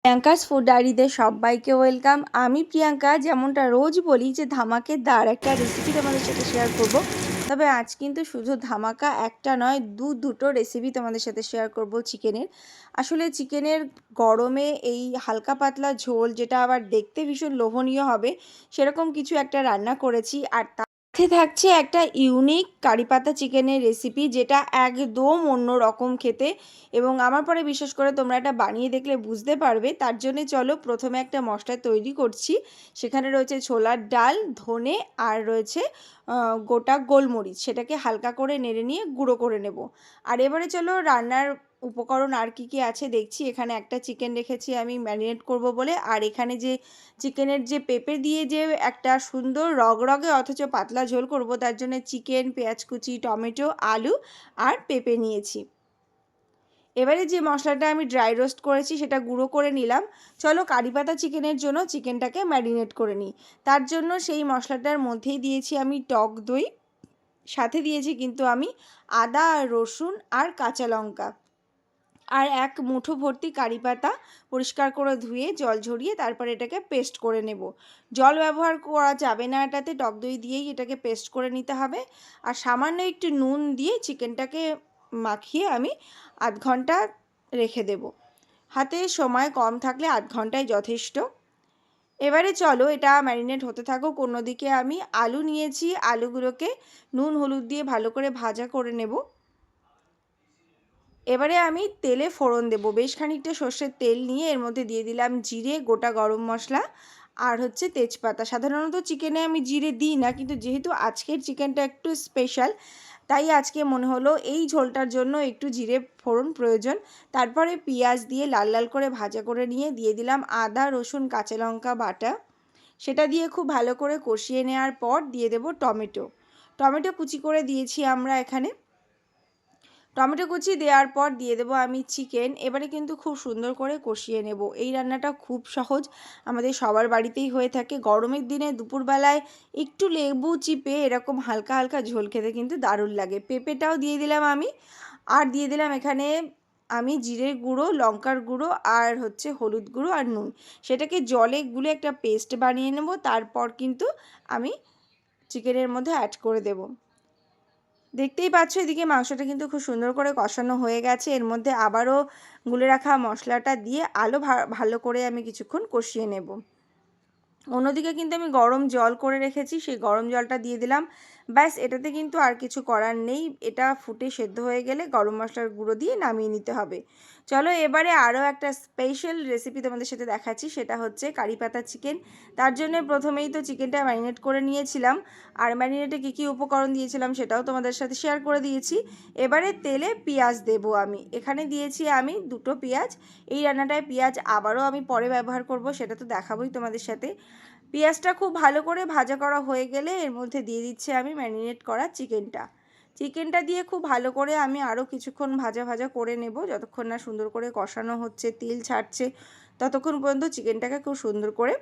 Priyanka's food ডায়েরিতে সবাইকে welcome. আমি প্রিয়াঙ্কা, যেমনটা রোজ বলি যে ধামাকেদার একটা রেসিপি তোমাদের সাথে শেয়ার করব। তবে আজ কিন্তু শুধু ধামাকা একটা নয়, দুটো রেসিপি তোমাদের সাথে শেয়ার করব চিকেনের। আসলে চিকেনের গরমে এই হালকা পাতলা ঝোল, যেটা আবার দেখতে ভীষণ লোভনীয় হবে, সেরকম কিছু একটা রান্না করেছি। আর সাথে থাকছে একটা ইউনিক কারি পাতা চিকেনের রেসিপি, যেটা একদম অন্য রকম খেতে। এবং আমার পরে বিশেষ করে তোমরা এটা বানিয়ে দেখলে বুঝতে পারবে। তার জন্য চলো প্রথমে একটা মশলা তৈরি করছি। সেখানে রয়েছে ছোলার ডাল, ধনে, আর রয়েছে গোটা গোলমরিচ। সেটাকে হালকা করে নেড়ে নিয়ে গুঁড়ো করে নেব। আর এবারে চলো রান্নার উপকরণ আর কি কি আছে দেখছি। এখানে একটা চিকেন রেখেছি আমি ম্যারিনেট করব বলে। আর এখানে যে চিকেনের যে পেঁপে দিয়ে যে একটা সুন্দর রগরগে অথচ পাতলা ঝোল করব, তার জন্য চিকেন, পেঁয়াজ কুচি, টমেটো, আলু আর পেঁপে নিয়েছি। এবারে যে মশলাটা আমি ড্রাই রোস্ট করেছি সেটা গুঁড়ো করে নিলাম। চলো কারি পাতা চিকেনের জন্য চিকেনটাকে ম্যারিনেট করে নিই। তার জন্য সেই মশলাটার মধ্যেই দিয়েছি আমি টক দই, সাথে দিয়েছি কিন্তু আমি আদা, রসুন আর কাঁচা লঙ্কা, আর এক মুঠো ভর্তি কারি পাতা পরিষ্কার করে ধুয়ে জল ঝরিয়ে তারপর এটাকে পেস্ট করে নেব। জল ব্যবহার করা যাবে না এটাতে, টক দই দিয়েই এটাকে পেস্ট করে নিতে হবে। আর সামান্য একটু নুন দিয়ে চিকেনটাকে মাখিয়ে আমি আধ ঘন্টা রেখে দেব। হাতে সময় কম থাকলে আধ ঘন্টায় যথেষ্ট। এবারে চলো এটা ম্যারিনেট হতে থাকুক। অন্যদিকে আমি আলু নিয়েছি, আলুগুলোকে নুন হলুদ দিয়ে ভালো করে ভাজা করে নেব। এবারে আমি তেলে ফোড়ন দেব। বেশ খানিকটা সর্ষের তেল নিয়ে এর মধ্যে দিয়ে দিলাম জিরে, গোটা গরম মশলা আর হচ্ছে তেজপাতা। সাধারণত চিকেনে আমি জিরে দিই না, কিন্তু যেহেতু আজকের চিকেনটা একটু স্পেশাল, তাই আজকে মনে হলো এই ঝোলটার জন্য একটু জিরে ফোড়ন প্রয়োজন। তারপরে পেঁয়াজ দিয়ে লাল লাল করে ভাজা করে নিয়ে দিয়ে দিলাম আদা, রসুন, কাঁচা লঙ্কা বাটা। সেটা দিয়ে খুব ভালো করে কষিয়ে নেওয়ার পর দিয়ে দেব টমেটো। টমেটো কুচি করে দিয়েছি আমরা এখানে। টমেটো কুচি দেওয়ার পর দিয়ে দেবো আমি চিকেন। এবারে কিন্তু খুব সুন্দর করে কষিয়ে নেব। এই রান্নাটা খুব সহজ, আমাদের সবার বাড়িতেই হয়ে থাকে। গরমের দিনে দুপুরবেলায় একটু লেবু চিপে এরকম হালকা হালকা ঝোল খেতে কিন্তু দারুণ লাগে। পেঁপেটাও দিয়ে দিলাম আমি। আর দিয়ে দিলাম এখানে আমি জিরের গুঁড়ো, লঙ্কার গুঁড়ো আর হচ্ছে হলুদ গুঁড়ো আর নুন। সেটাকে জলে গুলে একটা পেস্ট বানিয়ে নেব। তারপর কিন্তু আমি চিকেনের মধ্যে অ্যাড করে দেব। দেখতেই পাচ্ছ এদিকে মাংসটা কিন্তু খুব সুন্দর করে কষানো হয়ে গেছে। এর মধ্যে আবারও গুলে রাখা মশলাটা দিয়ে আলো ভালো করে আমি কিছুক্ষণ কষিয়ে নেব। অন্যদিকে কিন্তু আমি গরম জল করে রেখেছি, সেই গরম জলটা দিয়ে দিলাম। ব্যাস, এটাতে কিন্তু আর কিছু করার নেই। এটা ফুটে সেদ্ধ হয়ে গেলে গরম মশলার গুঁড়ো দিয়ে নামিয়ে নিতে হবে। চলো এবারে আরও একটা স্পেশাল রেসিপি তোমাদের সাথে দেখাচ্ছি, সেটা হচ্ছে কারি পাতা চিকেন। তার জন্য প্রথমেই তো চিকেনটা ম্যারিনেট করে নিয়েছিলাম। আর ম্যারিনেটে কী কী উপকরণ দিয়েছিলাম সেটাও তোমাদের সাথে শেয়ার করে দিয়েছি। এবারে তেলে পেঁয়াজ দেবো আমি। এখানে দিয়েছি আমি দুটো পেঁয়াজ। এই রান্নাটায় পেঁয়াজ আবারও আমি পরে ব্যবহার করব, সেটা তো দেখাবোই তোমাদের সাথে। পেঁয়াজটা খুব ভালো করে ভাজা করা হয়ে গেলে এর মধ্যে দিয়ে দিচ্ছি আমি ম্যারিনেট করা চিকেনটা। চিকেনটা দিয়ে খুব ভালো করে আমি আরও কিছুক্ষণ ভাজা ভাজা করে নেব, যতক্ষণ না সুন্দর করে কষানো হচ্ছে, তেল ছাড়ছে, ততক্ষণ পর্যন্ত চিকেনটাকে খুব সুন্দর করে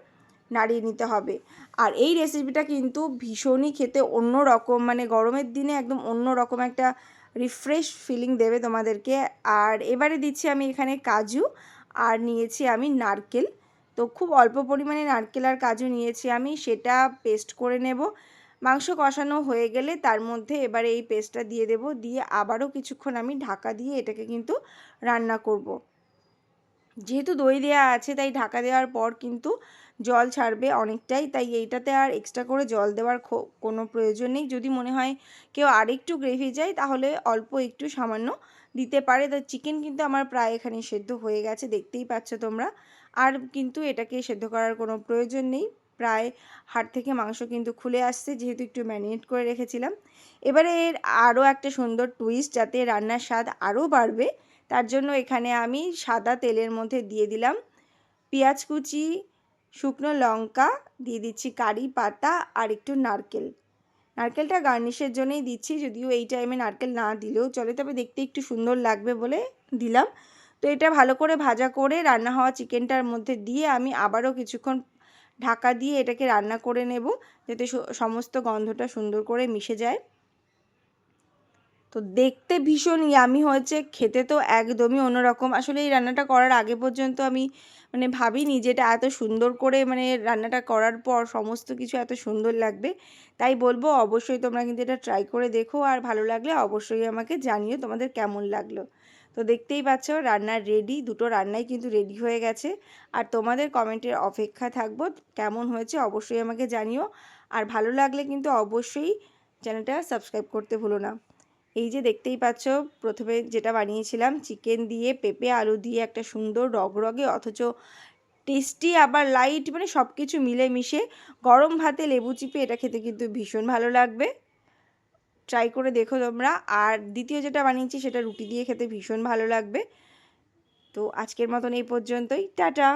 নাড়িয়ে নিতে হবে। আর এই রেসিপিটা কিন্তু ভীষণই খেতে অন্য রকম, মানে গরমের দিনে একদম অন্য রকম একটা রিফ্রেশ ফিলিং দেবে তোমাদেরকে। আর এবারে দিচ্ছি আমি এখানে কাজু, আর নিয়েছি আমি নারকেল। তো খুব অল্প পরিমাণে নারকেল আর কাজু নিয়েছি আমি, সেটা পেস্ট করে নেব। মাংস কষানো হয়ে গেলে তার মধ্যে এবারে এই পেস্টটা দিয়ে দেব, দিয়ে আবারও কিছুক্ষণ আমি ঢাকা দিয়ে এটাকে কিন্তু রান্না করব। যেহেতু দই দেওয়া আছে তাই ঢাকা দেওয়ার পর কিন্তু জল ছাড়বে অনেকটাই, তাই এইটাতে আর এক্সট্রা করে জল দেওয়ার কোনো প্রয়োজন নেই। যদি মনে হয় কেউ আরেকটু গ্রেভি চাই তাহলে অল্প একটু সামান্য দিতে পারে। তো চিকেন কিন্তু আমার প্রায় এখানে সেদ্ধ হয়ে গেছে, দেখতেই পাচ্ছ তোমরা। আর কিন্তু এটাকে সেদ্ধ করার কোনো প্রয়োজন নেই, প্রায় হাড় থেকে মাংস কিন্তু খুলে আসছে, যেহেতু একটু ম্যারিনেট করে রেখেছিলাম। এবারে এর আরও একটা সুন্দর টুইস্ট, যাতে রান্নার স্বাদ আরও বাড়বে, তার জন্য এখানে আমি সাদা তেলের মধ্যে দিয়ে দিলাম পেঁয়াজ কুচি, শুকনো লঙ্কা, দিয়ে দিচ্ছি কারি পাতা আর একটু নারকেল। নারকেলটা গার্নিশের জন্যই দিচ্ছি, যদিও এই টাইমে নারকেল না দিলেও চলে, তবে দেখতে একটু সুন্দর লাগবে বলে দিলাম। তো এটা ভালো করে ভাজা করে রান্না হওয়া চিকেনটার মধ্যে দিয়ে আমি আবারও কিছুক্ষণ ঢাকা দিয়ে এটাকে রান্না করে নেব, যাতে সমস্ত গন্ধটা সুন্দর করে মিশে যায়। তো দেখতে ভীষণ ইয়ামি হয়েছে, খেতে তো একদমই অন্যরকম। আসলে এই রান্নাটা করার আগে পর্যন্ত আমি মানে ভাবিনি যে এটা এত সুন্দর করে মানে রান্নাটা করার পর সমস্ত কিছু এত সুন্দর লাগবে। তাই বলবো অবশ্যই তোমরা কিন্তু এটা ট্রাই করে দেখো, আর ভালো লাগলে অবশ্যই আমাকে জানিও তোমাদের কেমন লাগলো। তো দেখতেই পাচ্ছ রান্নার রেডি, দুটো রান্নাই কিন্তু রেডি হয়ে গেছে। আর তোমাদের কমেন্টের অপেক্ষা থাকবো, কেমন হয়েছে অবশ্যই আমাকে জানিও। আর ভালো লাগলে কিন্তু অবশ্যই চ্যানেলটা সাবস্ক্রাইব করতে ভুলো না। এই যে দেখতেই পাচ্ছ প্রথমে যেটা বানিয়েছিলাম চিকেন দিয়ে পেঁপে আলু দিয়ে একটা সুন্দর রগরগে অথচ টেস্টি আবার লাইট, মানে সব কিছু মিলেমিশে গরম ভাতে লেবু চিপে এটা খেতে কিন্তু ভীষণ ভালো লাগবে। ট্রাই করে দেখো তোমরা। আর দ্বিতীয় যেটা বানিয়েছি সেটা রুটি দিয়ে খেতে ভীষণ ভালো লাগবে। তো আজকের মতন এই পর্যন্তই, টাটা।